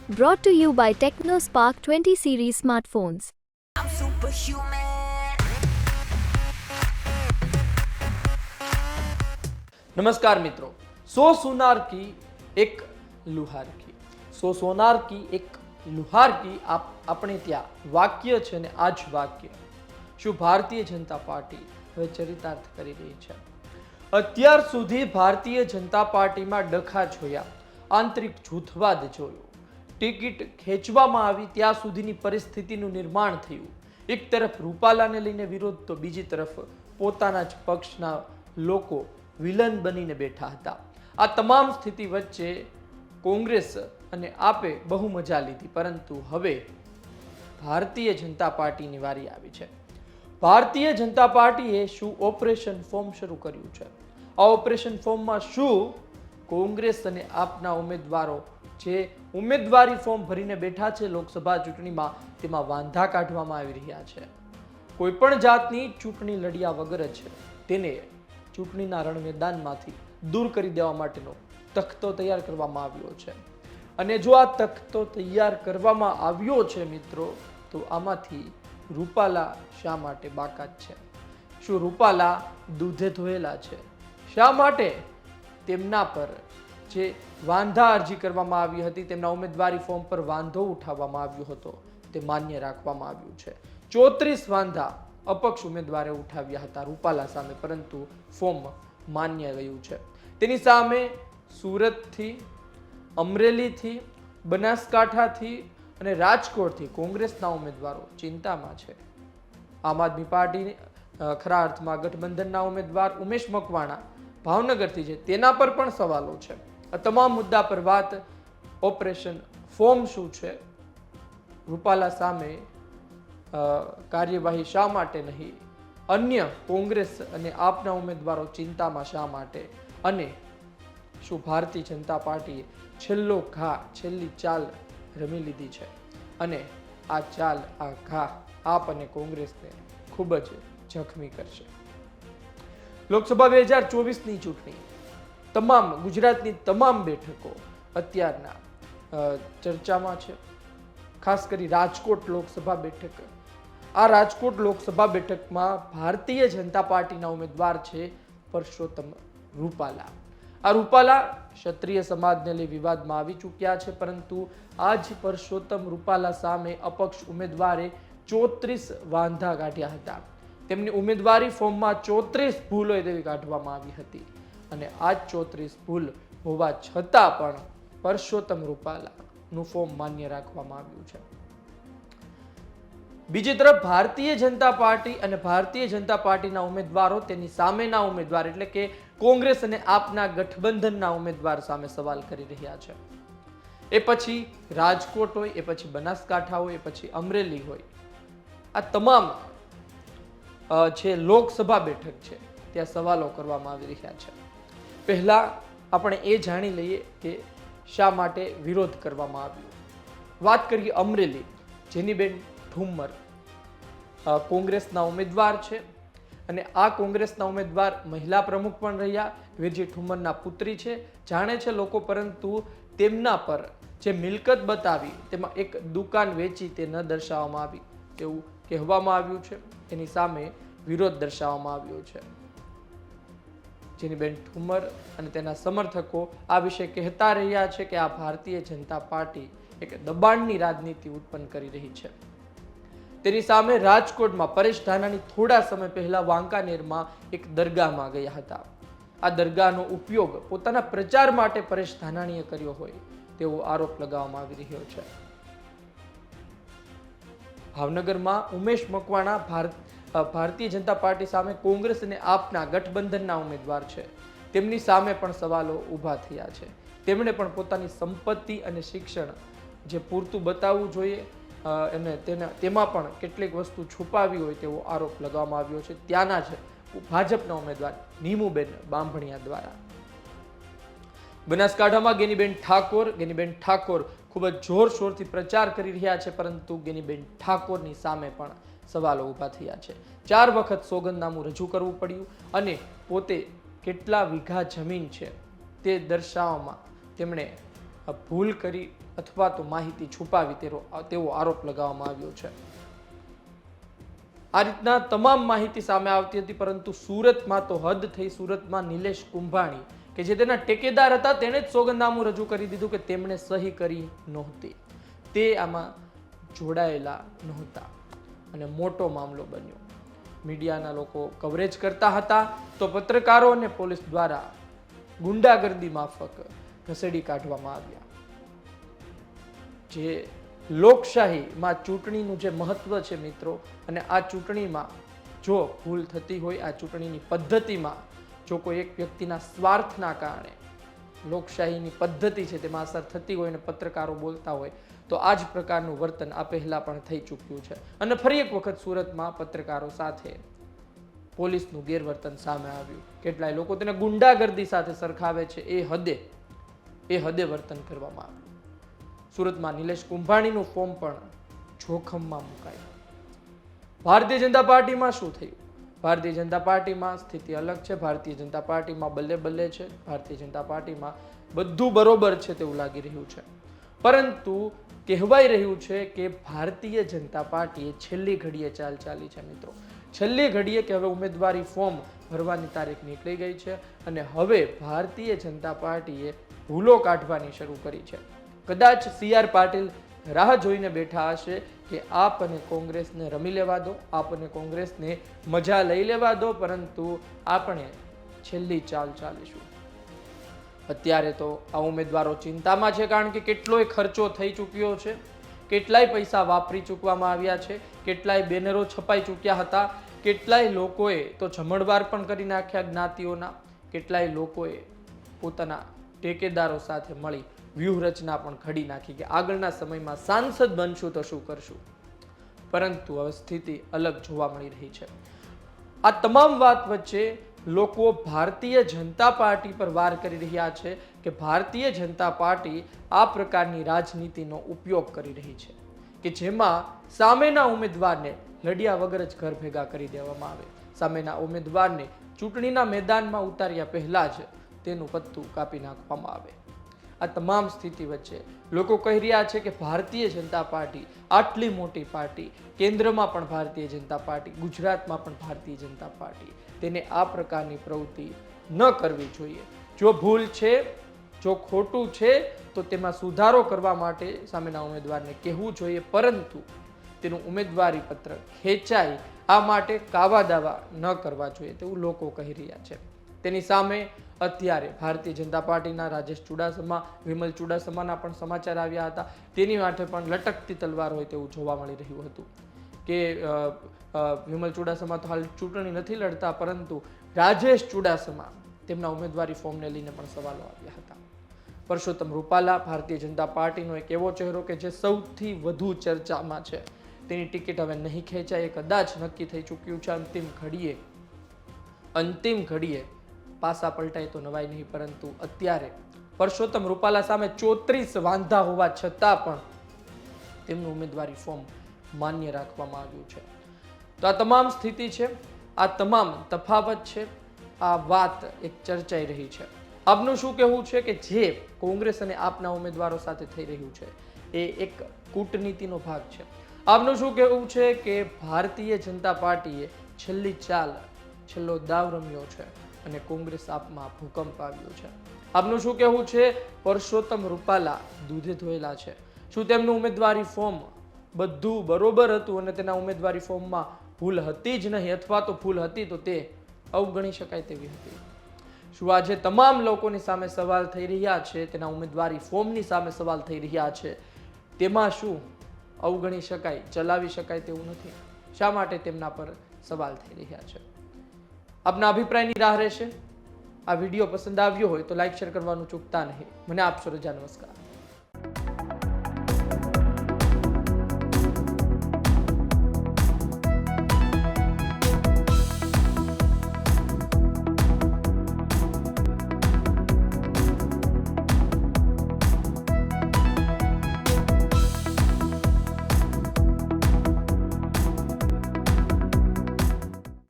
Brought to you by TechnoSpark 20 series smartphones. I'm superhuman. नमस्कार मित्रों, 100 सोनार की एक લુહાર કી 100 સોનાર કી એક લુહાર કી આપણે ત્યાં વાક્ય છે ને આ જ વાક્ય શું ભારતીય જનતા પાર્ટી હવે ચરિતાર્થ કરી રહી છે? અત્યાર સુધી ભારતીય જનતા પાર્ટીમાં ડખા જોયા, આંતરિક જૂથવાદ જોયો, ટિકિટ ખેંચવામાં આવી ત્યાં સુધીની પરિસ્થિતિનું નિર્માણ થયું. એક તરફ રૂપાલાને લઈને વિરોધ તો બીજી તરફ પોતાના જ પક્ષના લોકો વિલન બનીને બેઠા હતા. આ તમામ સ્થિતિ વચ્ચે કોંગ્રેસ અને આપે બહુ મજા લીધી, પરંતુ હવે ભારતીય જનતા પાર્ટીની વારી આવી છે. ભારતીય જનતા પાર્ટીએ શું ઓપરેશન ફોર્મ શરૂ કર્યું છે? આ ઓપરેશન ફોર્મમાં શું કોંગ્રેસ અને આપના ઉમેદવારો જે ઉમેદવારી ફોર્મ ભરીને બેઠા છે લોકસભા ચૂંટણીમાં, તેમાં વાંધા કાઢવામાં આવી રહ્યા છે. કોઈ પણ જાતની ચૂંટણી લડ્યા વગર જ તેને ચૂંટણીના રણ મેદાનમાંથી દૂર કરી દેવા માટેનો તખ્તો તૈયાર કરવામાં આવ્યો છે. અને જો આ તખ્તો તૈયાર કરવામાં આવ્યો છે મિત્રો, તો આમાંથી રૂપાલા શા માટે બાકાત છે? શું રૂપાલા દૂધે ધોયેલા છે? શા માટે તેમના પર જે વાંધા અરજી કરવામાં આવી હતી, તેમના ઉમેદવારી ફોર્મ પર વાંધો ઉઠાવવામાં આવ્યો હતો, તે માન્ય રાખવામાં આવ્યું છે? 34 વાંધા અપક્ષ ઉમેદવારે ઉઠાવ્યા હતા રૂપાલા સામે, પરંતુ ફોર્મ માન્ય ગયું છે. તેની સામે સુરતથી, અમરેલીથી, બનાસકાંઠાથી અને રાજકોટથી કોંગ્રેસના ઉમેદવારો ચિંતામાં છે. આમ આદમી પાર્ટી ખરા અર્થમાં ગઠબંધનના ઉમેદવાર ઉમેશ મકવાણા ભાવનગરથી છે, તેના પર પણ સવાલો છે. આ તમામ મુદ્દા પર વાત. ઓપરેશન ફોર્મ શું છે? રૂપાલા સામે કાર્યવાહી શા માટે નહીં? અન્ય કોંગ્રેસ અને આપના ઉમેદવારો ચિંતામાં શા માટે? અને શું ભારતીય જનતા પાર્ટીએ છેલ્લો ઘા, છેલ્લી ચાલ રમી લીધી છે અને આ ચાલ, આ ઘા આપ અને કોંગ્રેસને ખૂબ જ જખમી કરશે? લોકસભા 2024ની ચૂંટણી, તમામ ગુજરાતની તમામ બેઠકો અત્યારના ચર્ચામાં છે. ખાસ કરી રાજકોટ લોકસભા બેઠક. આ રાજકોટ લોકસભા બેઠકમાં ભારતીય જનતા પાર્ટીના ઉમેદવાર છે પરસોત્તમ રૂપાલા. આ રૂપાલા ક્ષત્રિય સમાજને લઈ વિવાદમાં આવી ચૂક્યા છે, પરંતુ આ જ પરસોત્તમ રૂપાલા સામે અપક્ષ ઉમેદવારે 34 વાંધા કાઢ્યા હતા. તેમની ઉમેદવારી ફોર્મમાં 34 ભૂલો એવી કાઢવામાં આવી હતી, અને આ 34 ભૂલ હોવા છતાં પણ પરસોત્તમ રૂપાલાનું ફોર્મ માન્ય રાખવામાં આવ્યું છે. બીજી તરફ ભારતીય જનતા પાર્ટી અને ભારતીય જનતા પાર્ટીના ઉમેદવારો તેની સામેના ઉમેદવાર એટલે કે કોંગ્રેસ અને આપના ગઠબંધનના ઉમેદવાર સામે સવાલ કરી રહ્યા છે. એ પછી રાજકોટ હોય, એ પછી બનાસકાંઠા હોય, એ પછી અમરેલી હોય, આ તમામ જે લોકસભા બેઠક છે ત્યાં સવાલો કરવામાં આવી રહ્યા છે. પહેલા આપણે એ જાણી લઈએ કે શા માટે વિરોધ કરવામાં આવ્યો. વાત કરીએ અમરેલી. જેનીબેન ઠુમ્મર કોંગ્રેસના ઉમેદવાર છે અને આ કોંગ્રેસના ઉમેદવાર મહિલા પ્રમુખ પણ રહ્યા. વીરજી ઠુમ્મરના પુત્રી છે, જાણે છે લોકો, પરંતુ તેમના પર જે મિલકત બતાવી તેમાં એક દુકાન વેચી તે ન દર્શાવવામાં આવી તેવું કહેવામાં આવ્યું છે. તેની સામે વિરોધ દર્શાવવામાં આવ્યો છે. જેનીબેન ઠુમ્મર અને તેના સમર્થકો આ વિશે કહેતા રહ્યા છે કે આ ભારતીય જનતા પાર્ટી એક દબાણની રાજનીતિ ઉત્પન્ન કરી રહી છે. તેની સામે રાજકોટમાં પરેશ ધાનાણી થોડા સમય પહેલા વાંકાનેરમાં એક દરગાહમાં ગયા હતા. આ દરગાહનો ઉપયોગ પોતાના પ્રચાર માટે પરેશ ધાનાણીએ કર્યો હોય તેવો આરોપ લગાવવામાં આવી રહ્યો છે. ભાવનગરમાં ઉમેશ મકવાણા ભારતીય જનતા પાર્ટી સામે કોંગ્રેસ અને આપના ગઠબંધનના ઉમેદવાર છે. તેમની સામે પણ સવાલો ઊભા થયા છે. તેમણે પણ પોતાની સંપત્તિ અને શિક્ષણ જે પૂરતું બતાવવું જોઈએ અને તેમાં પણ કેટલીક વસ્તુ છુપાવી હોય તેવો આરોપ લગાવવામાં આવ્યો છે ત્યાંના જ ભાજપના ઉમેદવાર નીમુબેન બાંભણિયા દ્વારા. બનાસકાંઠામાં ગેનીબેન ઠાકોર ખૂબ જ જોરશોરથી પ્રચાર કરી રહ્યા છે, પરંતુ ગેનીબેન ઠાકોરની સામે પણ સવાલો ઊભા થયા છે. 4 વખત સોગંદનામું રજૂ કરવું પડ્યું અને પોતે કેટલા વીઘા જમીન છે તે દર્શાવવામાં તેમણે ભૂલ કરી અથવા તો માહિતી છુપાવી તેવો આરોપ લગાવવામાં આવ્યો છે. આ રીતના તમામ માહિતી સામે આવતી હતી, પરંતુ સુરતમાં તો હદ થઈ. સુરતમાં નિલેશ કુંભાણી કે જે તેના ટેકેદાર હતા તેણે જ સોગંદનામું રજૂ કરી દીધું કે તેમણે સહી કરી નહોતી, તે આમાં જોડાયેલા નહોતા અને મોટો મામલો બન્યો. મીડિયાના લોકો કવરેજ કરતા હતા તો પત્રકારો અને પોલીસ દ્વારા ગુંડાગર્દી માફક ઘસેડી કાઢવામાં આવ્યા. જે લોકશાહીમાં ચૂંટણીનું જે મહત્વ છે મિત્રો, અને આ ચૂંટણીમાં જો ભૂલ થતી હોય, આ ચૂંટણીની પદ્ધતિમાં જો કોઈ એક વ્યક્તિના સ્વાર્થના કારણે લોકશાહીની પદ્ધતિ છે તેમાં અસર થતી હોય અને પત્રકારો બોલતા હોય તો આ જ પ્રકારનું વર્તન આ પહેલા પણ થઈ ચૂક્યું છે. અને ફરી એક વખત સુરતમાં પત્રકારો સાથે પોલીસનું ગેરવર્તન સામે આવ્યું. કેટલાય લોકો તેને ગુંડાગર્દી સાથે સરખાવે છે. એ હદે વર્તન કરવામાં આવ્યું. સુરતમાં નિલેશ કુંભાણીનું ફોર્મ પણ જોખમમાં મુકાયું. ભારતીય જનતા પાર્ટીમાં શું થયું? ભારતીય જનતા પાર્ટીમાં સ્થિતિ અલગ છે. ભારતીય જનતા પાર્ટીમાં બલ્લે બલ્લે છે. ભારતીય જનતા પાર્ટીમાં બધું બરોબર છે તેવું લાગી રહ્યું છે. પરંતુ કહેવાય રહ્યું છે કે ભારતીય જનતા પાર્ટીએ છેલ્લી ઘડીએ ચાલ ચાલી છે મિત્રો. છેલ્લી ઘડીએ કે હવે ઉમેદવારી ફોર્મ ભરવાની તારીખ નીકળી ગઈ છે અને હવે ભારતીય જનતા પાર્ટીએ ભૂલો કાઢવાની શરૂ કરી છે. કદાચ CR પાટીલ રાહ જોઈને બેઠા હશે કે આપ અને કોંગ્રેસને રમી લેવા દો, આપ અને કોંગ્રેસને મજા લઈ લેવા દો, પરંતુ આપણે છેલ્લી ચાલ ચાલીશું. અત્યારે તો આ ઉમેદવારો ચિંતામાં છે, કારણ કે કેટલોય ખર્ચો થઈ ચૂક્યો છે, કેટલાય પૈસા વાપરી ચૂકવામાં આવ્યા છે, કેટલાય બેનરો છપાઈ ચૂક્યા હતા, કેટલાય લોકોએ તો જમણવાર પણ કરી નાખ્યા જ્ઞાતિઓના, કેટલાય લોકોએ પોતાના ટેકેદારો સાથે મળી વ્યૂહરચના પણ ઘડી નાખી કે આગળના સમયમાં સાંસદ બનશું તો શું કરશું. પરંતુ હવે સ્થિતિ અલગ જોવા મળી રહી છે. આ તમામ વાત વચ્ચે લોકો ભારતીય જનતા પાર્ટી પર વાર કરી રહ્યા છે કે ભારતીય જનતા પાર્ટી આ પ્રકારની રાજનીતિનો ઉપયોગ કરી રહી છે કે જેમાં સામેના ઉમેદવારને લડ્યા વગર જ ઘર ભેગા કરી દેવામાં આવે, સામેના ઉમેદવારને ચૂંટણીના મેદાનમાં ઉતાર્યા પહેલા જ તેનું પત્તું કાપી નાખવામાં આવે. આ તમામ સ્થિતિ વચ્ચે લોકો કહી રહ્યા છે કે ભારતીય જનતા પાર્ટી આટલી મોટી પાર્ટી, કેન્દ્રમાં પણ ભારતીય જનતા પાર્ટી, ગુજરાતમાં પણ ભારતીય જનતા પાર્ટી, તેને આ પ્રકારની પ્રવૃત્તિ ન કરવી જોઈએ. જો ભૂલ છે, જો ખોટું છે તો તેમાં સુધારો કરવા માટે સામેના ઉમેદવારને કહેવું જોઈએ, પરંતુ તેનું ઉમેદવારી પત્ર ખેંચાય આ માટે કાવા દાવા ન કરવા જોઈએ તેવું લોકો કહી રહ્યા છે. તેની સામે અત્યારે ભારતીય જનતા પાર્ટીના રાજેશ ચુડાસમા, વિમલ ચુડાસમાના પણ સમાચાર આવ્યા હતા. તેની માટે પણ લટકતી તલવાર હોય તેવું જોવા મળી રહ્યું હતું કે વિમલ ચુડાસમા તો હાલ ચૂંટણી નથી લડતા, પરંતુ રાજેશ ચુડાસમા તેમના ઉમેદવારી ફોર્મને લઈને પણ સવાલો આવ્યા હતા. પરસોત્તમ રૂપાલા ભારતીય જનતા પાર્ટીનો એક એવો ચહેરો કે જે સૌથી વધુ ચર્ચામાં છે, તેની ટિકિટ હવે નહીં ખેંચાય એ કદાચ નક્કી થઈ ચૂક્યું છે. અંતિમ ઘડીએ પાસા પલટાય તો નવાય નહીં, પરંતુ અત્યારે પરસોત્તમ રૂપાલા સામે 34 વાંધા હોવા છતાં પણ તેમનું ઉમેદવારી ફોર્મ માન્ય રાખવામાં આવ્યું છે. તો આ તમામ સ્થિતિ છે, આ તમામ તફાવત છે, આ વાત એક ચર્ચાઈ રહી છે. આપનું શું કહેવું છે કે જે કોંગ્રેસ અને આપના ઉમેદવારો સાથે થઈ રહ્યું છે એ એક કૂટનીતિનો ભાગ છે? આપનું શું કહેવું છે કે ભારતીય જનતા પાર્ટીએ છેલ્લી ચાલ, છેલ્લો દાવ રમ્યો છે અને કોંગ્રેસ આપમાં ભૂકંપ આવ્યો છે? આપનું શું કહેવું છે? પરસોત્તમ રૂપાલા દૂધે ધોયેલા છે? શું તેમનું ઉમેદવારી ફોર્મ બધું બરોબર હતું અને તેના ઉમેદવારી ફોર્મમાં ભૂલ હતી જ નહીં, અથવા તો ભૂલ હતી તો તે અવગણી શકાય તેવી હતી? શું આજે તમામ લોકોની સામે સવાલ થઈ રહ્યા છે, તેના ઉમેદવારી ફોર્મની સામે સવાલ થઈ રહ્યા છે, તેમાં શું અવગણી શકાય, ચલાવી શકાય તેવું નથી? શા માટે તેમના પર સવાલ થઈ રહ્યા છે? આપના અભિપ્રાયની રાહ રહેશે. આ વિડીયો પસંદ આવ્યો હોય તો લાઈક શેર કરવાનું ચૂકતા નહીં. મને આપશો રજા. નમસ્કાર.